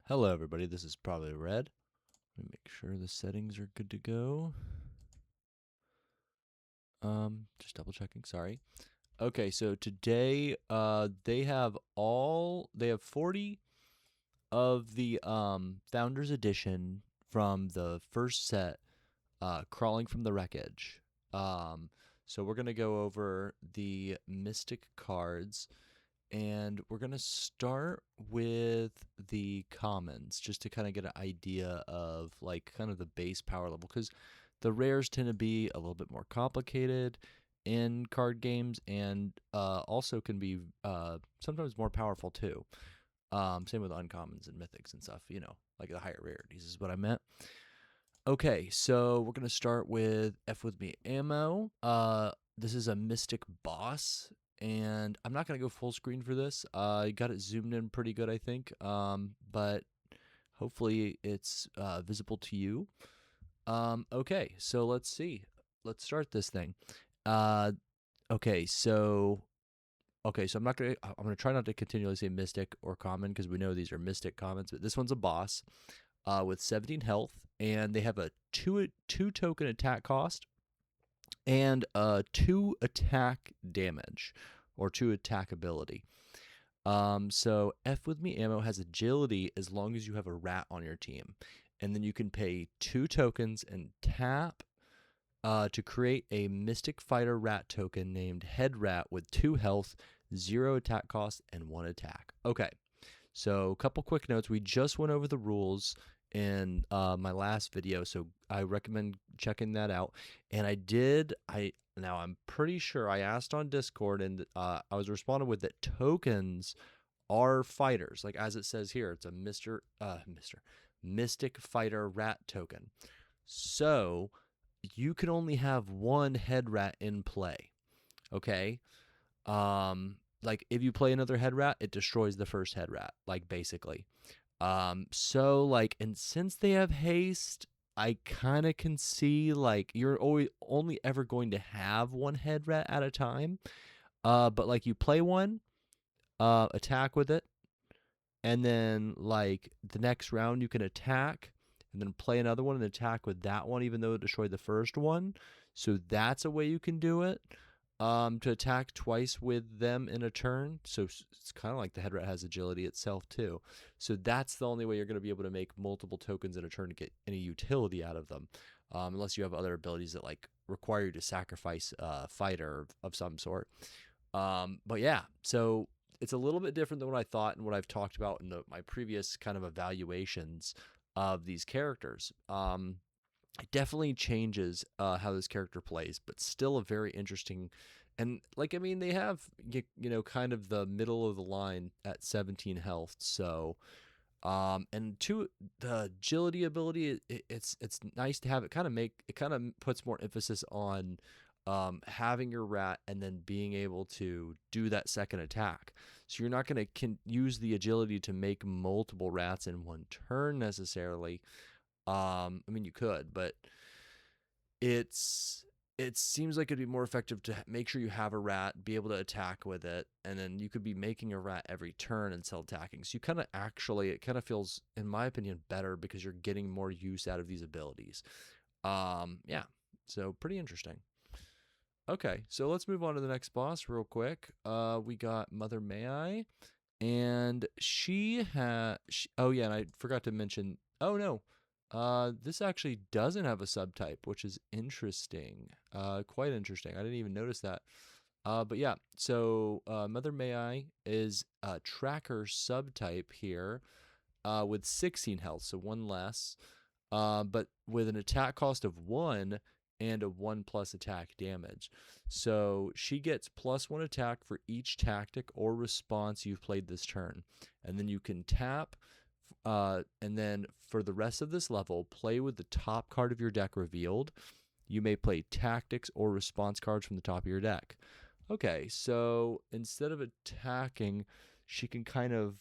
Hello everybody, this is Probablyred. Let me make sure the settings are good to go. Just double checking, sorry. Okay, so today they have 40 of the Founders Edition from the first set, Crawling from the Wreckage. So we're gonna go over the Mystic cards, and we're going to start with the commons just to kind of get an idea of like kind of the base power level, because the rares tend to be a little bit more complicated in card games, and also can be sometimes more powerful too. Same with uncommons and mythics and stuff, like the higher rarities is what I meant. Okay, so we're going to start with F with me ammo. This is a Mystic boss, and I'm not going to go full screen for this. I got it zoomed in pretty good, I think, but hopefully it's visible to you. Okay, so let's see. Let's start this thing. Uh, okay, so I'm not gonna. I'm gonna try not to continually say Mystic or Common because we know these are Mystic commons, but this one's a boss with 17 health, and they have a two token attack cost and 2 attack damage or 2 attack ability. So F with me ammo has agility as long as you have a rat on your team, and then you can pay 2 tokens and tap to create a Mystic Fighter rat token named Head Rat with 2 health, 0 attack cost, and 1 attack. Okay, so a couple quick notes. We just went over the rules in my last video, so I recommend checking that out. And I'm pretty sure I asked on Discord, and I was responded with that tokens are fighters, like as it says here. It's a Mystic Fighter rat token. So you can only have one head rat in play. Okay. Like if you play another head rat, it destroys the first head rat, like basically. So like, and since they have haste, I kind of can see like you're always only ever going to have one head rat at a time. But like you play one, attack with it, and then like the next round you can attack and then play another one and attack with that one, even though it destroyed the first one. So that's a way you can do it, to attack twice with them in a turn. So it's kind of like the head rat has agility itself too. So that's the only way you're going to be able to make multiple tokens in a turn to get any utility out of them, unless you have other abilities that like require you to sacrifice a fighter of some sort. But yeah, so it's a little bit different than what I thought and what I've talked about in my previous kind of evaluations of these characters. It definitely changes how this character plays, but still a very interesting. And like, I mean, they have kind of the middle of the line at 17 health. So, and two, the agility ability, it's nice to have it. It kind of puts more emphasis on having your rat and then being able to do that second attack. So you're not going to use the agility to make multiple rats in one turn necessarily. I mean, you could, but it seems like it'd be more effective to make sure you have a rat, be able to attack with it, and then you could be making a rat every turn and still attacking. So it kind of feels, in my opinion, better because you're getting more use out of these abilities. Yeah, so pretty interesting. Okay, so let's move on to the next boss real quick. We got Mother May I, and oh yeah, and I forgot to mention. Oh no, this actually doesn't have a subtype, which is interesting. Quite interesting. I didn't even notice that. But yeah, so Mother May I is a tracker subtype here, with 16 health, so 1 less, but with an attack cost of 1 and a 1+ attack damage. So she gets +1 attack for each tactic or response you've played this turn. And then you can tap, and then for the rest of this level, play with the top card of your deck revealed. You may play tactics or response cards from the top of your deck. Okay, so instead of attacking, she can kind of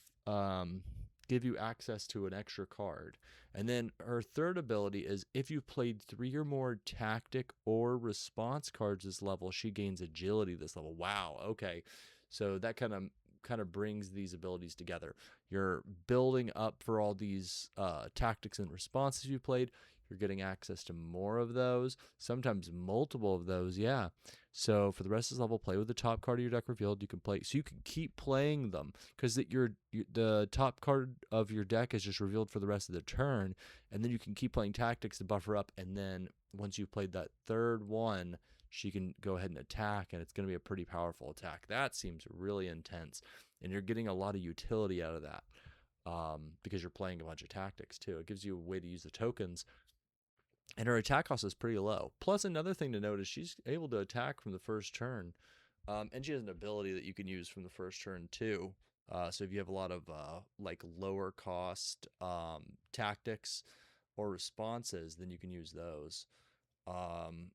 give you access to an extra card. And then her third ability is if you've played 3 or more tactic or response cards this level, she gains agility this level. Wow, okay. So that kind of kind of brings these abilities together. You're building up for all these tactics and responses you played. You're getting access to more of those, sometimes multiple of those. Yeah. So for the rest of this level, play with the top card of your deck revealed. You can play, so you can keep playing them because the top card of your deck is just revealed for the rest of the turn, and then you can keep playing tactics to buffer up. And then once you've played that third one, she can go ahead and attack, and it's going to be a pretty powerful attack. That seems really intense, and you're getting a lot of utility out of that because you're playing a bunch of tactics too. It gives you a way to use the tokens. And her attack cost is pretty low. Plus, another thing to note is she's able to attack from the first turn. And she has an ability that you can use from the first turn, too. So if you have a lot of like lower cost tactics or responses, then you can use those.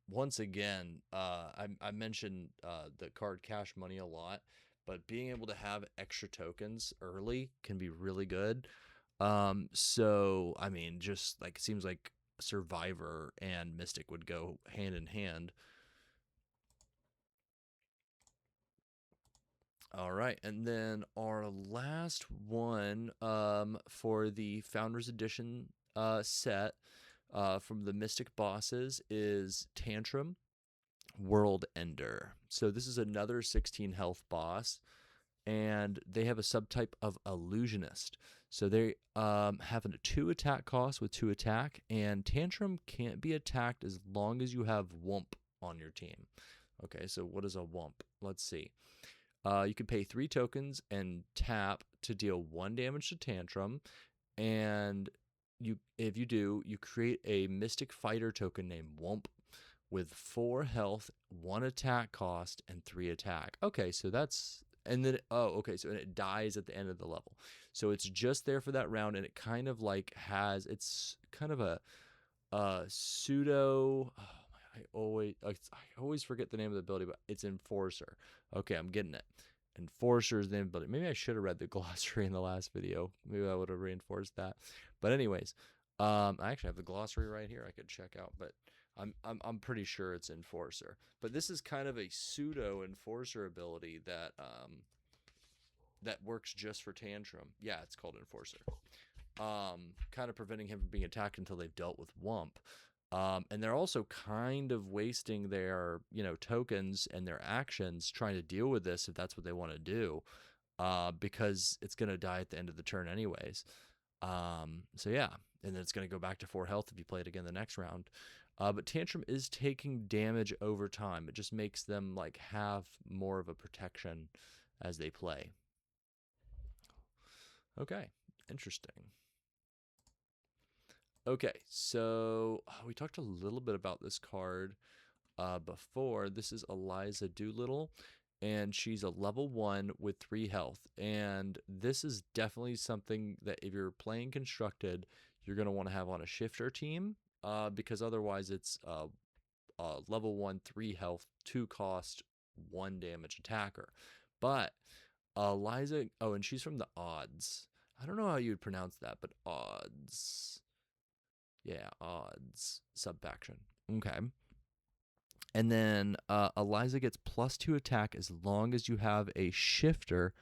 Once again, I mentioned the card Cash Money a lot, but being able to have extra tokens early can be really good. So, I mean, just like it seems like Survivor and Mystic would go hand in hand. All right, and then our last one for the Founders Edition set from the Mystic bosses is Tantrum World Ender. So this is another 16 health boss, and they have a subtype of Illusionist. So they have a 2 attack cost with 2 attack, and Tantrum can't be attacked as long as you have Wump on your team. Okay, so what is a Wump? Let's see. You can pay 3 tokens and tap to deal 1 damage to Tantrum, and if you do, you create a Mystic Fighter token named Wump with 4 health, 1 attack cost, and 3 attack. Okay, so that's, and then, okay, so it dies at the end of the level. So it's just there for that round, and it kind of like it's kind of a pseudo, I always forget the name of the ability, but it's Enforcer. Okay, I'm getting it. Enforcer is the name of the ability. Maybe I should have read the glossary in the last video. Maybe I would have reinforced that. But anyways, I actually have the glossary right here I could check out, but I'm pretty sure it's Enforcer. But this is kind of a pseudo Enforcer ability that that works just for Tantrum. Yeah, it's called Enforcer. Kind of preventing him from being attacked until they've dealt with Wump. And they're also kind of wasting their, tokens and their actions trying to deal with this if that's what they want to do, because it's going to die at the end of the turn anyways. So yeah, and then it's going to go back to 4 health if you play it again the next round. But Tantrum is taking damage over time. It just makes them like have more of a protection as they play. Okay, interesting. Okay, so we talked a little bit about this card before. This is Eliza Doolittle, and she's a level 1 with 3 health. And this is definitely something that if you're playing Constructed, you're going to want to have on a shifter team, because otherwise it's level 1, 3 health, 2 cost, 1 damage attacker. But Eliza, oh, and she's from the Odds. I don't know how you would pronounce that, but Odds. Yeah, Odds subfaction. Okay. And then Eliza gets +2 attack as long as you have a shifter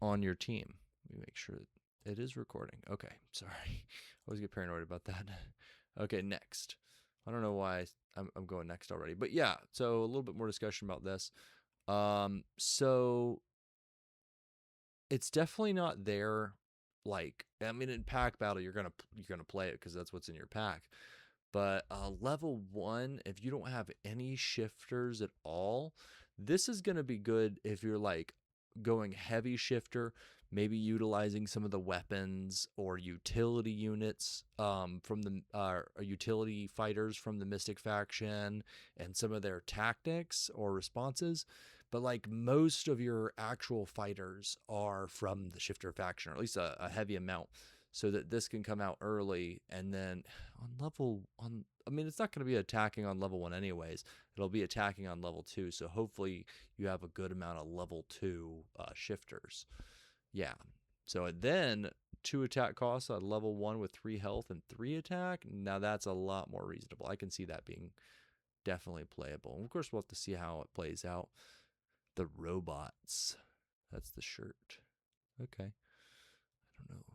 on your team. Let me make sure it is recording. Okay, sorry. I always get paranoid about that. Okay, next. I don't know why I'm going next already. But yeah, so a little bit more discussion about this. So it's definitely not there. Like, I mean, in pack battle, you're gonna play it because that's what's in your pack. But level 1, if you don't have any shifters at all, this is gonna be good if you're like going heavy shifter, maybe utilizing some of the weapons or utility units from the utility fighters from the Mystic faction and some of their tactics or responses. But like most of your actual fighters are from the shifter faction, or at least a heavy amount, so that this can come out early. And then I mean, it's not going to be attacking on level 1 anyways. It'll be attacking on level 2. So hopefully you have a good amount of level 2 shifters. Yeah. So then 2 attack costs on level 1 with 3 health and 3 attack. Now that's a lot more reasonable. I can see that being definitely playable. And of course, we'll have to see how it plays out. The robots. That's the shirt. Okay. I don't know.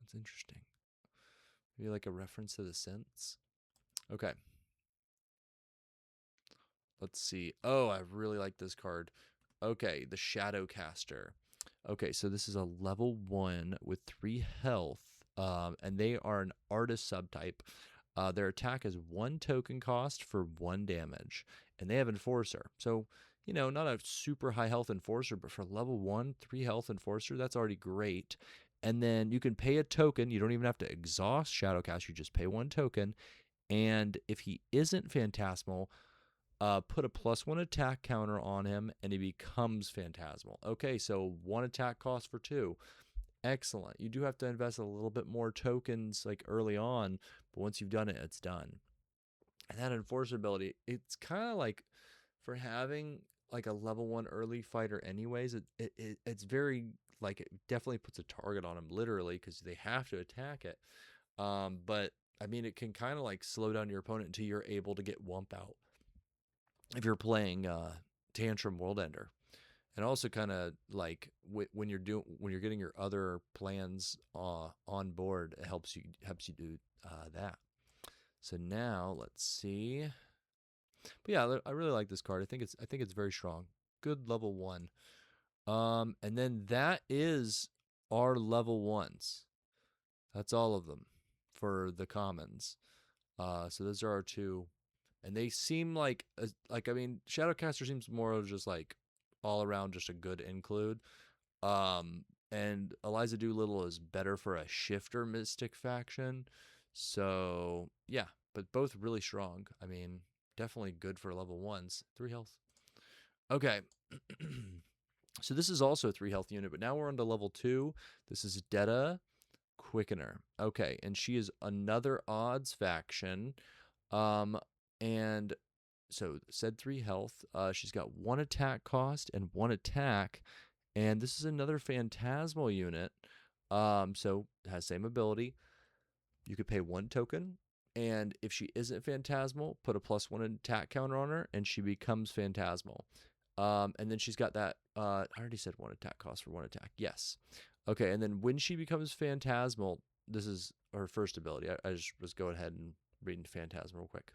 That's interesting. Maybe like a reference to the Synths. Okay. Let's see. Oh, I really like this card. Okay, the Shadowcaster. Okay, so this is a level 1 with 3 health, and they are an artist subtype. Their attack is 1 token cost for 1 damage, and they have Enforcer. So, not a super high health Enforcer, but for level 1, 3 health Enforcer, that's already great. And then you can pay a token. You don't even have to exhaust Shadowcast. You just pay 1 token. And if he isn't Phantasmal, put a +1 attack counter on him, and he becomes Phantasmal. Okay, so 1 attack cost for 2. Excellent. You do have to invest a little bit more tokens like early on, but once you've done it, it's done. And that Enforcer ability, it's kind of like for having like a level 1 early fighter anyways, it's very like it definitely puts a target on him literally because they have to attack it. But I mean, it can kind of like slow down your opponent until you're able to get Wump out if you're playing Tantrum World Ender. And also kind of like when you're getting your other plans on board, it helps you do that. So now let's see. But yeah, I really like this card. I think it's very strong. Good level 1. And then that is our level 1s. That's all of them for the commons. So those are our 2, and they seem like I mean, Shadowcaster seems more of just like all around just a good include. And Eliza Doolittle is better for a shifter mystic faction. So yeah, but both really strong. I mean, definitely good for level 1s. 3 health. Okay. So this is also a 3 health unit, but now we're on to level 2. This is Detta Quickener. Okay, and she is another odds faction. And so said 3 health. She's got 1 attack cost and 1 attack. And this is another Phantasmal unit. So it has same ability. You could pay 1 token, and if she isn't Phantasmal, put a +1 attack counter on her, and she becomes Phantasmal. And then she's got that. I already said 1 attack cost for 1 attack. Yes. Okay, and then when she becomes Phantasmal, this is her first ability. I just was going ahead and reading Phantasmal real quick.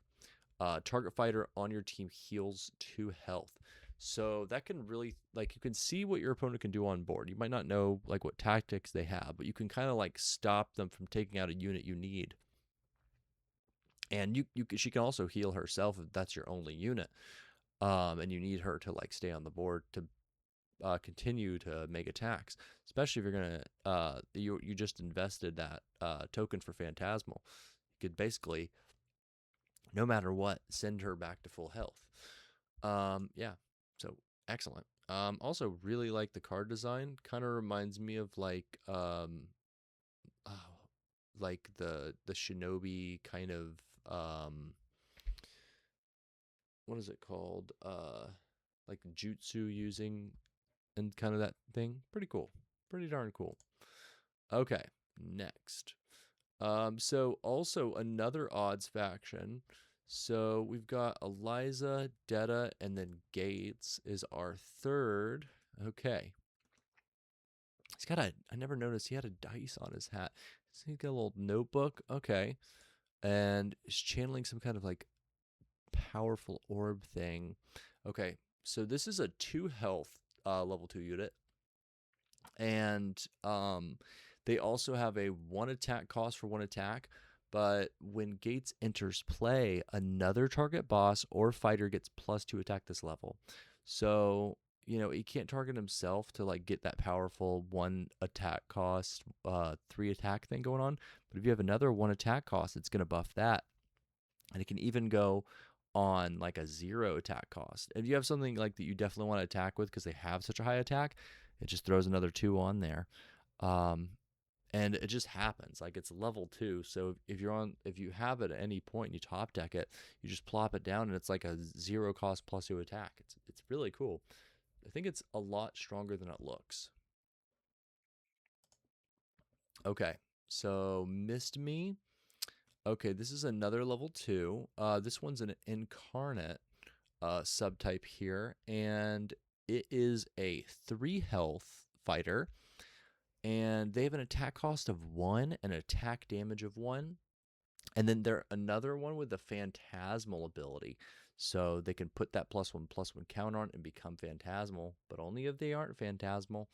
Target fighter on your team heals 2 health. So that can really, like, you can see what your opponent can do on board. You might not know, like, what tactics they have, but you can kind of, like, stop them from taking out a unit you need. And she can also heal herself if that's your only unit. And you need her to, like, stay on the board to continue to make attacks, especially if you're gonna you just invested that token for Phantasmal. You could basically, no matter what, send her back to full health. Yeah, so excellent. Also really like the card design. Kind of reminds me of like the shinobi kind of what is it called? Like jutsu using and kind of that thing. Pretty cool. Pretty darn cool. Okay, next. So also another odds faction. So we've got Eliza, Detta, and then Gates is our third. Okay. I never noticed he had a dice on his hat. So he's got a little notebook. Okay. And is channeling some kind of like powerful orb thing. Okay. So this is a 2 health level 2 unit. And they also have a 1 attack cost for 1 attack. But when Gates enters play, another target boss or fighter gets +2 attack this level. So, he can't target himself to like get that powerful 1 attack cost, 3 attack thing going on. But if you have another 1 attack cost, it's going to buff that. And it can even go on like a 0 attack cost. If you have something like that you definitely want to attack with because they have such a high attack, it just throws another 2 on there. And it just happens. Like, it's level 2, so if you have it at any point and you top deck it, you just plop it down and it's like a 0 cost +2 attack. It's really cool. I think it's a lot stronger than it looks. Okay, so Missed Me. Okay, this is another level 2. This one's an incarnate subtype here, and It is a 3 health fighter, and they have an attack cost of 1 and an attack damage of 1. And then they're another one with a phantasmal ability. So they can put that +1/+1 count on and become phantasmal, but only if they aren't phantasmal.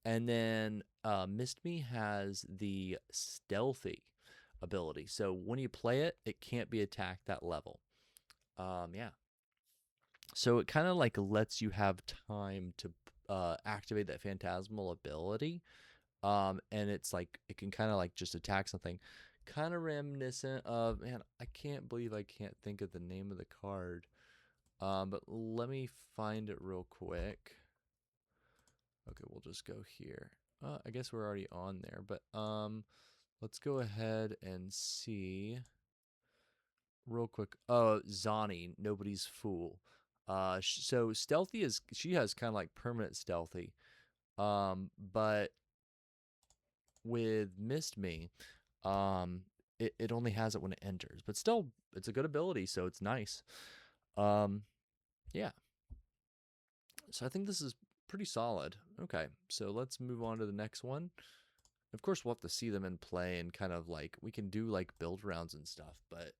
And then Mist Me has the stealthy ability. So when you play it, it can't be attacked that level. Yeah. So it kind of like lets you have time to activate that phantasmal ability. And it's like it can kind of like just attack something. Kind of reminiscent of, man, I can't believe I can't think of the name of the card. But let me find it real quick. Okay, we'll just go here. I guess we're already on there, but let's go ahead and see real quick. Oh, Zani, Nobody's Fool. So stealthy is, she has kind of like permanent stealthy. But with Mist Me, it only has it when it enters, but still, it's a good ability, so it's nice. Yeah. So I think this is pretty solid. Okay, so let's move on to the next one. Of course, we'll have to see them in play and kind of like we can do like build rounds and stuff. But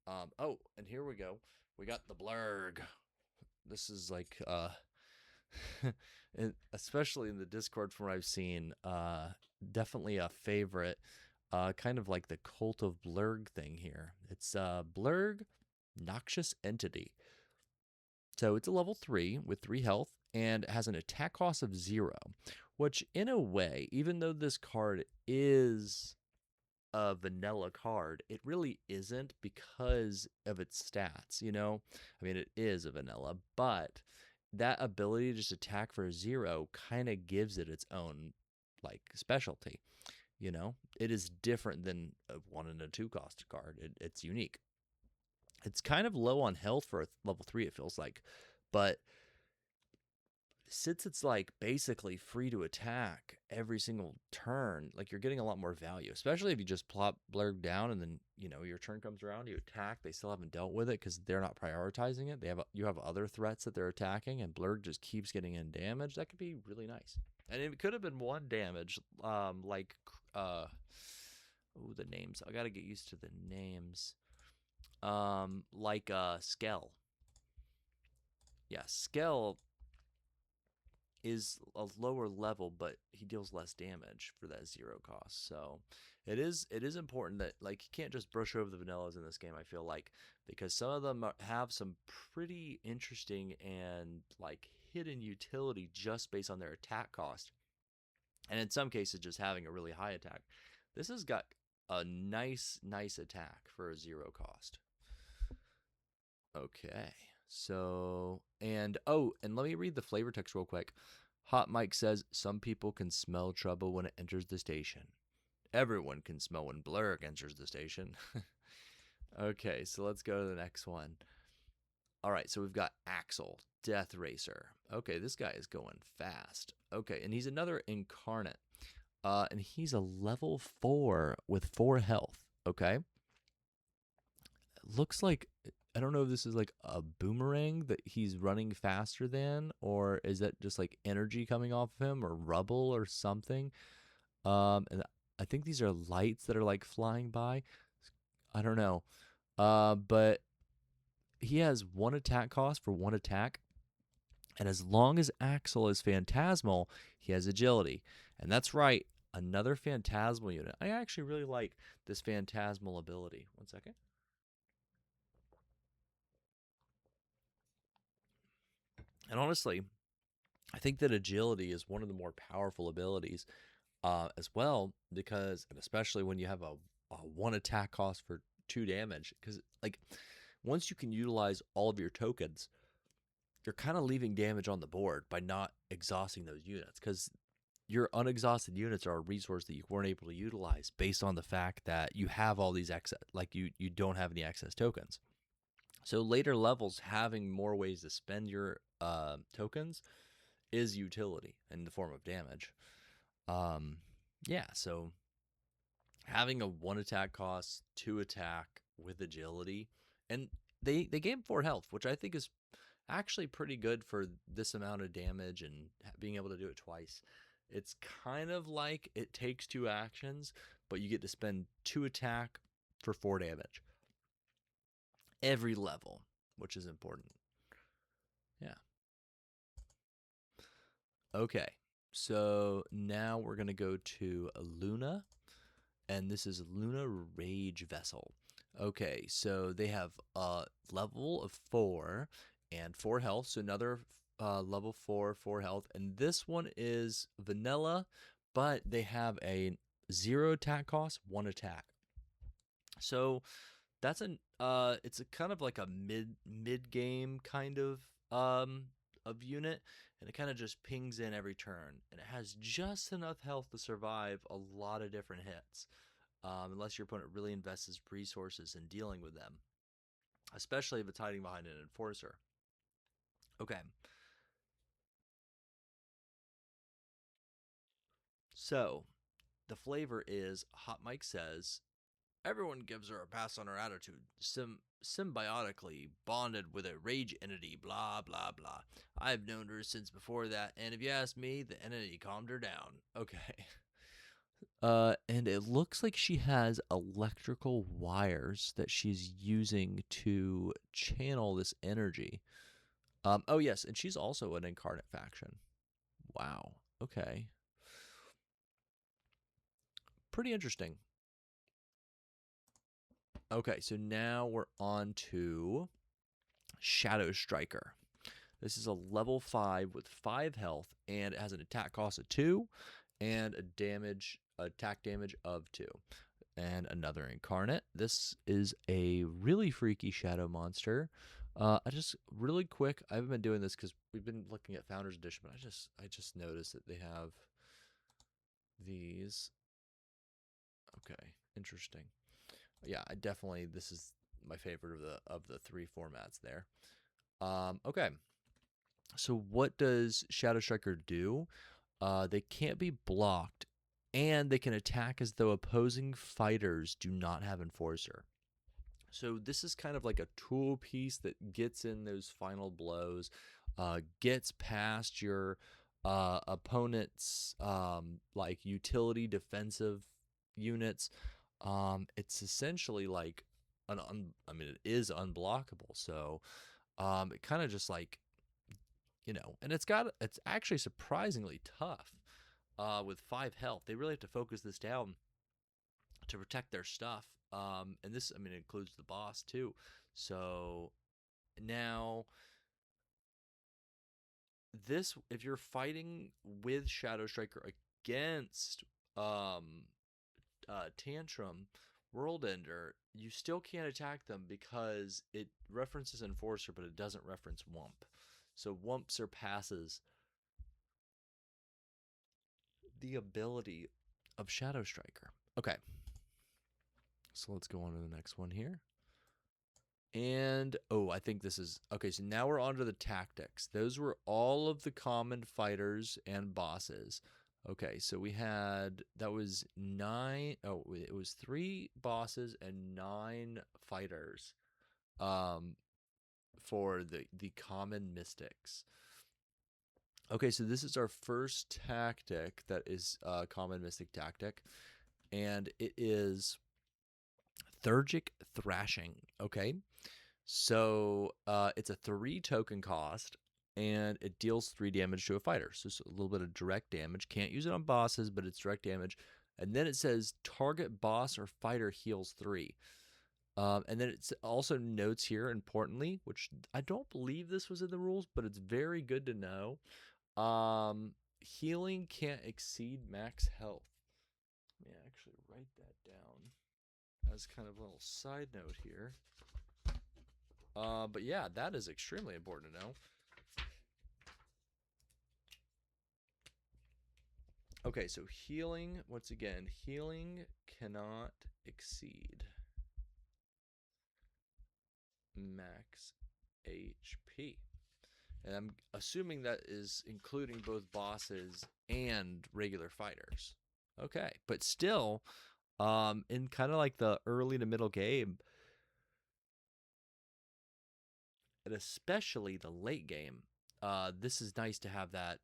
oh, and here we go. We got the blurg. This is like and especially in the Discord from what I've seen, definitely a favorite. Kind of like the Cult of Blurg thing here. It's Blurg, Noxious Entity. So it's a level 3 with 3 health and has an attack cost of 0, which in a way, even though this card is a vanilla card, it really isn't because of its stats, you know? I mean, it is a vanilla, but that ability to just attack for 0 kind of gives it its own like specialty, you know? It is different than a 1 and a 2 cost card. It's unique. It's kind of low on health for a level 3, it feels like, but since it's like basically free to attack every single turn, like you're getting a lot more value, especially if you just plop Blurg down and then, you know, your turn comes around, you attack, they still haven't dealt with it because they're not prioritizing it. You have other threats that they're attacking, and Blurg just keeps getting in damage. That could be really nice. And it could have been 1 damage, like the names. I gotta get used to the names. Like Skell. Yeah, Skell is a lower level, but he deals less damage for that 0 cost. So it is important that like you can't just brush over the vanillas in this game, I feel like, because some of them have some pretty interesting and like hidden utility just based on their attack cost. And in some cases just having a really high attack. This has got a nice attack for a 0 cost. Okay. So, and oh, and let me read the flavor text real quick. Hot Mike says, some people can smell trouble when it enters the station. Everyone can smell when Blurg enters the station. Okay, so let's go to the next one. All right, so we've got Axel, Death Racer. Okay, this guy is going fast. Okay, and he's another incarnate. And he's a level 4 with 4 health. Okay. Looks like, I don't know if this is like a boomerang that he's running faster than, or is that just like energy coming off of him, or rubble or something. And I think these are lights that are like flying by. I don't know. But he has 1 attack cost for 1 attack. And as long as Axel is phantasmal, he has agility. And that's right, another phantasmal unit. I actually really like this phantasmal ability. One second. And honestly, I think that agility is one of the more powerful abilities as well, because, and especially when you have a 1 attack cost for 2 damage, because like once you can utilize all of your tokens, you're kind of leaving damage on the board by not exhausting those units, because your unexhausted units are a resource that you weren't able to utilize based on the fact that you have all these excess, like you don't have any excess tokens. So later levels, having more ways to spend your tokens is utility in the form of damage. Yeah, so having a 1 attack cost, 2 attack with agility, and they gave him 4 health, which I think is actually pretty good for this amount of damage and being able to do it twice. It's kind of like it takes 2 actions, but you get to spend 2 attack for 4 damage every level, which is important. Yeah. Okay. So now we're going to go to Luna, and this is Luna Rage Vessel. Okay, so they have a level of 4 and 4 health, so another level 4 health, and this one is vanilla, but they have a 0 attack cost, 1 attack. So that's it's a kind of like a mid game kind of unit, and it kind of just pings in every turn, and it has just enough health to survive a lot of different hits, unless your opponent really invests resources in dealing with them, especially if it's hiding behind an enforcer. Okay, so the flavor is Hot Mike says everyone gives her a pass on her attitude, symbiotically bonded with a rage entity, blah, blah, blah. I've known her since before that, and if you ask me, the entity calmed her down. Okay. And it looks like she has electrical wires that she's using to channel this energy. Oh, yes, and she's also an incarnate faction. Wow. Okay. Pretty interesting. Okay, so now we're on to Shadow Striker. This is a level 5 with 5 health, and it has an attack cost of 2 and attack damage of 2. And another incarnate. This is a really freaky shadow monster. I just really quick. I haven't been doing this because we've been looking at Founders Edition, but I just noticed that they have these. Okay, interesting. Yeah, this is my favorite of the 3 formats there. Okay. So what does Shadow Striker do? They can't be blocked, and they can attack as though opposing fighters do not have Enforcer. So this is kind of like a tool piece that gets in those final blows, gets past your opponent's like utility defensive units. It's essentially like I mean, it is unblockable. So it kind of just like, and it's actually surprisingly tough. With 5 health, they really have to focus this down to protect their stuff. And this, I mean, includes the boss too. So now, if you're fighting with Shadow Striker against Tantrum, World Ender, you still can't attack them because it references Enforcer, but it doesn't reference Wump. So Wump surpasses the ability of Shadow Striker. Okay. So let's go on to the next one here. And, I think this is, okay, so now we're on to the tactics. Those were all of the common fighters and bosses. Okay, so that was 9, it was 3 bosses and 9 fighters for the common mystics. Okay, so this is our first tactic that is common mystic tactic, and it is Thurgic Thrashing. Okay, so it's a 3 token cost, and it deals 3 damage to a fighter. So it's a little bit of direct damage. Can't use it on bosses, but it's direct damage. And then it says target boss or fighter heals 3. And then it also notes here, importantly, which I don't believe this was in the rules, but it's very good to know. Healing can't exceed max health. Let me actually write that down as kind of a little side note here. But yeah, that is extremely important to know. Okay, so healing, once again, healing cannot exceed max HP. And I'm assuming that is including both bosses and regular fighters. Okay, but still, in kind of like the early to middle game, and especially the late game. This is nice to have that.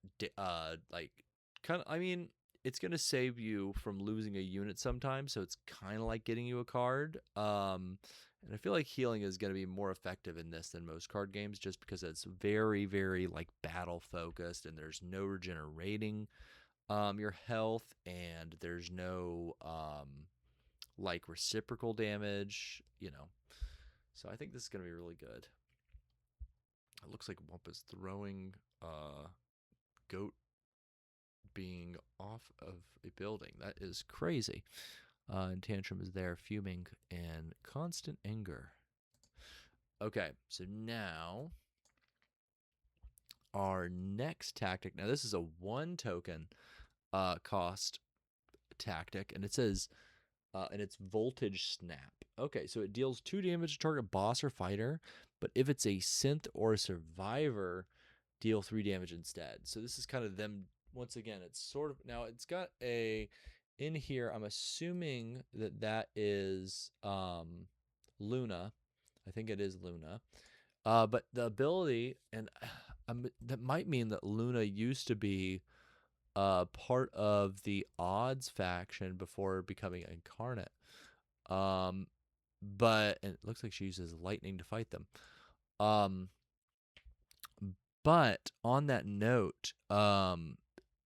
Like, kind of. I mean, it's gonna save you from losing a unit sometimes, so it's kind of like getting you a card. And I feel like healing is gonna be more effective in this than most card games, just because it's very, very like battle focused, and there's no regenerating your health, and there's no like reciprocal damage. So I think this is gonna be really good. It looks like Wampa's throwing goat being off of a building. That is crazy. And Tantrum is there fuming in constant anger. Okay, so now our next tactic. Now this is a 1 token cost tactic, and it says and it's voltage snap. Okay, so it deals 2 damage to target boss or fighter, but if it's a synth or a survivor, deal 3 damage instead. So this is kind of them. Once again, it's sort of, now it's got a in here. I'm assuming that is Luna. I think it is Luna. But the ability, and that might mean that Luna used to be part of the odds faction before becoming incarnate. But and it looks like she uses lightning to fight them. But on that note,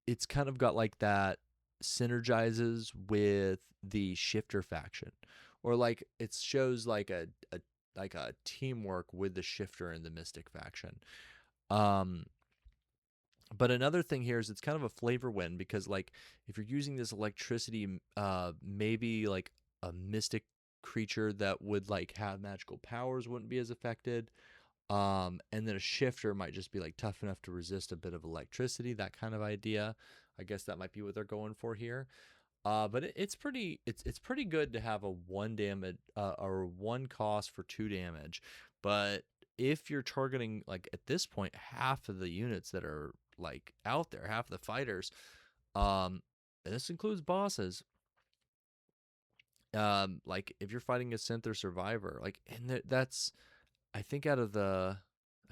it's kind of got like that synergizes with the shifter faction, or like it shows like a teamwork with the shifter and the mystic faction. But another thing here is it's kind of a flavor win, because like if you're using this electricity, maybe like a mystic creature that would like have magical powers wouldn't be as affected. And then a shifter might just be like tough enough to resist a bit of electricity, that kind of idea. I guess that might be what they're going for here. But it's pretty good to have a 1 damage or 1 cost for 2 damage. But if you're targeting, like at this point, half of the units that are like out there, half of the fighters, and this includes bosses. Like if you're fighting a synth or survivor, like, and that's, I think I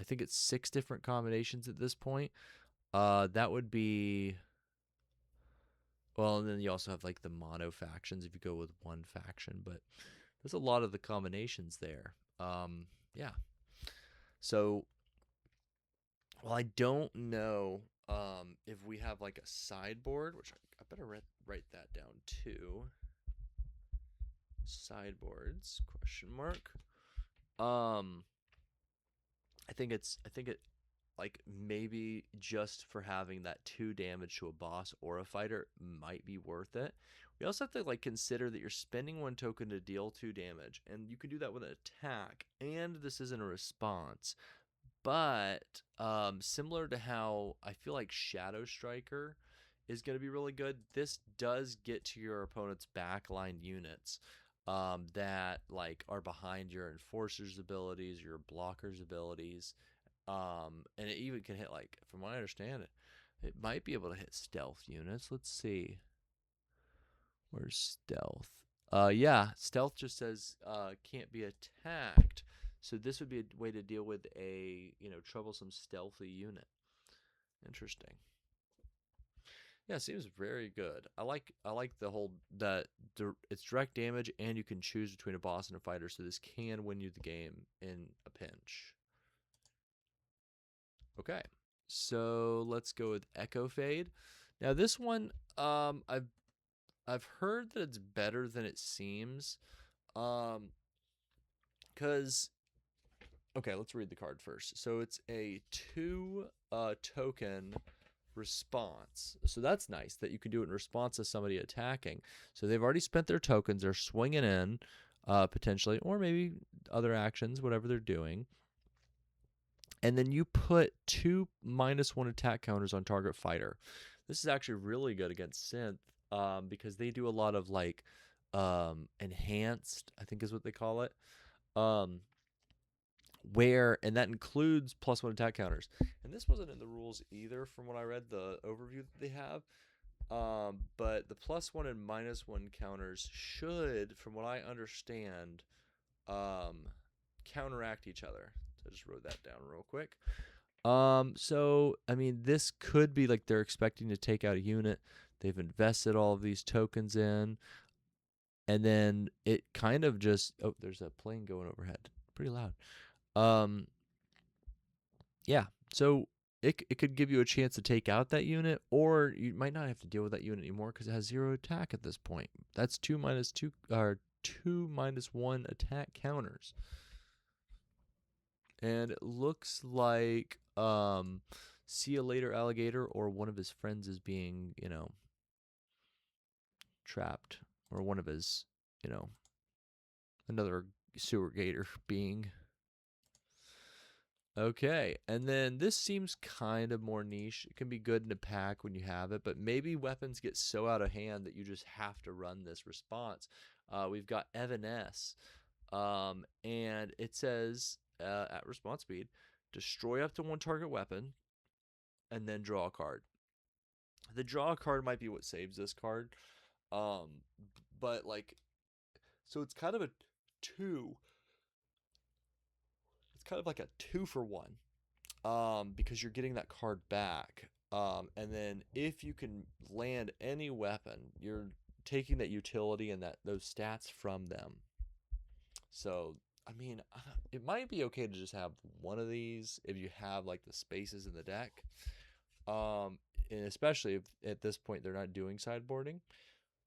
think it's 6 different combinations at this point. That would be, well, and then you also have like the mono factions if you go with 1 faction, but there's a lot of the combinations there. Yeah. So, well, I don't know if we have like a sideboard, which I better write that down too. Sideboards, question mark. I think it like maybe just for having that 2 damage to a boss or a fighter might be worth it. We also have to like consider that you're spending 1 token to deal 2 damage, and you can do that with an attack, and this isn't a response. But similar to how I feel like Shadow Striker is going to be really good, this does get to your opponent's backline units that like are behind your enforcer's abilities, your blocker's abilities, and it even can hit, like, from what I understand, it might be able to hit stealth units. Let's see. Where's stealth? Yeah, stealth just says can't be attacked. So this would be a way to deal with a, troublesome stealthy unit. Interesting. Yeah, seems very good. I like the whole that it's direct damage, and you can choose between a boss and a fighter, so this can win you the game in a pinch. Okay, so let's go with Echo Fade. Now this one, I've heard that it's better than it seems, because okay, let's read the card first. So it's a 2 token response. So that's nice that you can do it in response to somebody attacking. So they've already spent their tokens, they're swinging in, potentially, or maybe other actions, whatever they're doing. And then you put 2 -1 attack counters on target fighter. This is actually really good against synth, because they do a lot of like enhanced, I think is what they call it. And that includes +1 attack counters. And this wasn't in the rules either, from what I read, the overview that they have. But the +1 and -1 counters should, from what I understand, counteract each other. I just wrote that down real quick. So I mean, this could be like they're expecting to take out a unit. They've invested all of these tokens in, and then it kind of just there's a plane going overhead, pretty loud. Yeah. So it could give you a chance to take out that unit, or you might not have to deal with that unit anymore because it has 0 attack at this point. That's 2-2 or 2-1 attack counters. And it looks like see you later alligator or one of his friends is being, trapped, or one of his, another sewer gator being. Okay, and then this seems kind of more niche. It can be good in a pack when you have it, but maybe weapons get so out of hand that you just have to run this response. We've got Evan S. And it says at response speed, destroy up to 1 target weapon, and then draw a card. The draw card might be what saves this card. But like, so it's kind of a 2. It's kind of like a 2 for 1. Because you're getting that card back. And then if you can land any weapon, you're taking that utility and those stats from them. So, I mean, it might be okay to just have one of these if you have like the spaces in the deck. And especially if at this point they're not doing sideboarding.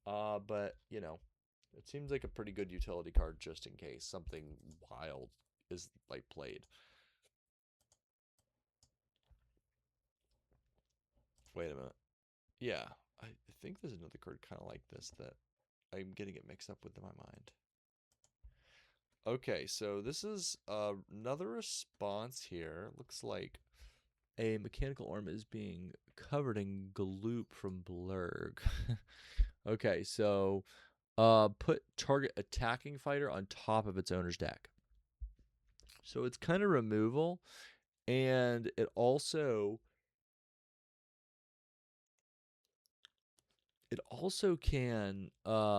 But it seems like a pretty good utility card just in case something wild is like played. Wait a minute. Yeah, I think there's another card kind of like this that I'm getting it mixed up with in my mind. Okay, so this is another response here. Looks like a mechanical arm is being covered in gloop from Blurg. Okay, so put target attacking fighter on top of its owner's deck. So it's kind of removal, and it also can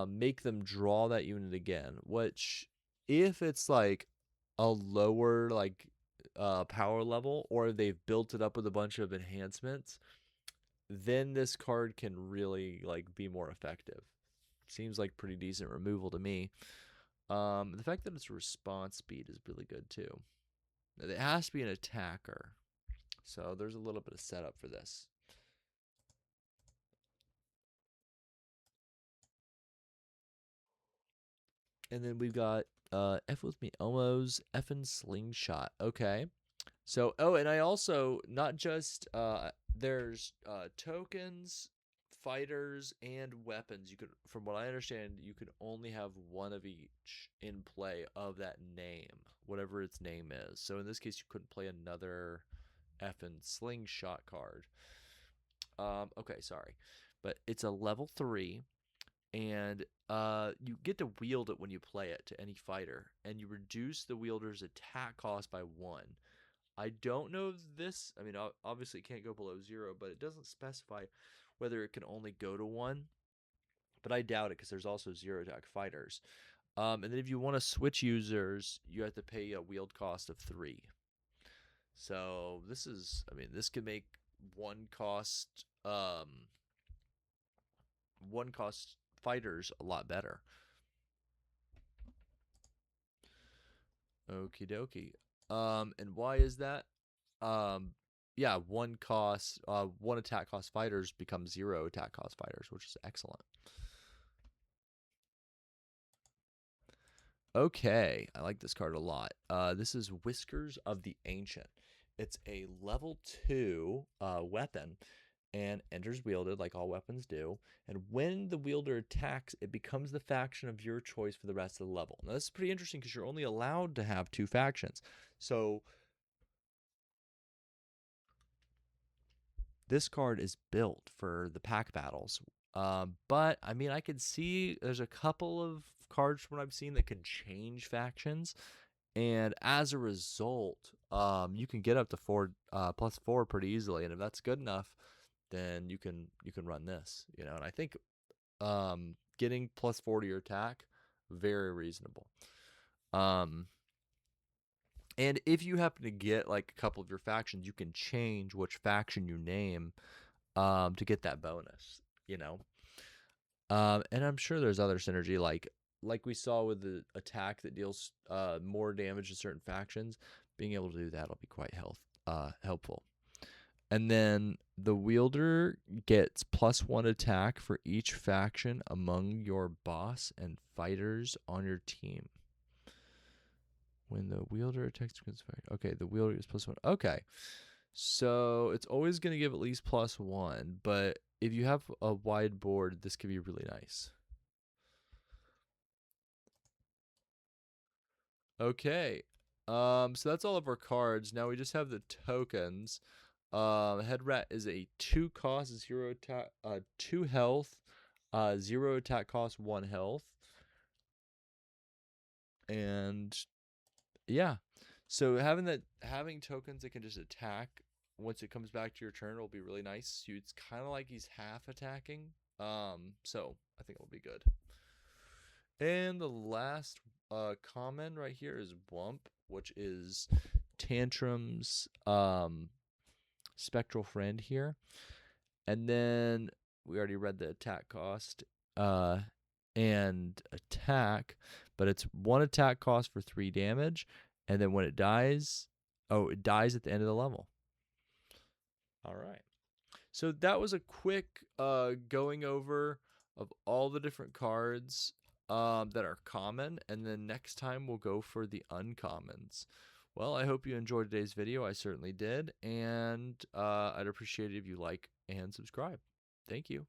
make them draw that unit again, which if it's like a lower like power level, or they've built it up with a bunch of enhancements, then this card can really like be more effective. Seems like pretty decent removal to me. The fact that its response speed is really good too. It has to be an attacker, so there's a little bit of setup for this. And then we've got F with me Elmo's effing slingshot. Okay. So, and I also, not just, there's tokens, fighters, and weapons. You could, from what I understand, you can only have one of each in play of that name, whatever its name is. So in this case, you couldn't play another effing slingshot card. Okay, sorry. But it's a level 3, and you get to wield it when you play it to any fighter, and you reduce the wielder's attack cost by 1. I don't know if this, I mean, obviously it can't go below 0, but it doesn't specify whether it can only go to 1. But I doubt it because there's also 0 attack fighters. And then if you want to switch users, you have to pay a wield cost of 3. So this is, I mean, this could make one cost fighters a lot better. Okie dokie. And why is that? Yeah, one attack cost fighters become 0 attack cost fighters, which is excellent. Okay, I like this card a lot. This is Whiskers of the Ancient. It's a level 2 weapon, and enters wielded like all weapons do. And when the wielder attacks, it becomes the faction of your choice for the rest of the level. Now, this is pretty interesting because you're only allowed to have 2 factions. So this card is built for the pack battles. But I mean, I could see there's a couple of cards from what I've seen that can change factions, and as a result, you can get up to 4 +4 pretty easily. And if that's good enough, then you can run this, And I think getting +4 to your attack, very reasonable. And if you happen to get like a couple of your factions, you can change which faction you name to get that bonus, you know. And I'm sure there's other synergy like we saw with the attack that deals more damage to certain factions. Being able to do that will be quite helpful. And then the wielder gets +1 attack for each faction among your boss and fighters on your team. When the wielder attacks against fight. Okay, the wielder gets +1. Okay. So it's always going to give at least +1, but if you have a wide board, this could be really nice. Okay. So that's all of our cards. Now we just have the tokens. Head rat is a 2 cost, 0 attack, 2 health, 0 attack cost, 1 health. And yeah. So having tokens that can just attack once it comes back to your turn will be really nice. It's kind of like he's half attacking. So I think it'll be good. And the last common right here is Wump, which is Tantrum's spectral friend here. And then we already read the attack cost and attack, but it's 1 attack cost for 3 damage, and then when it dies, it dies at the end of the level. All right. So that was a quick going over of all the different cards that are common, and then next time we'll go for the uncommons. Well, I hope you enjoyed today's video. I certainly did, and I'd appreciate it if you like and subscribe. Thank you.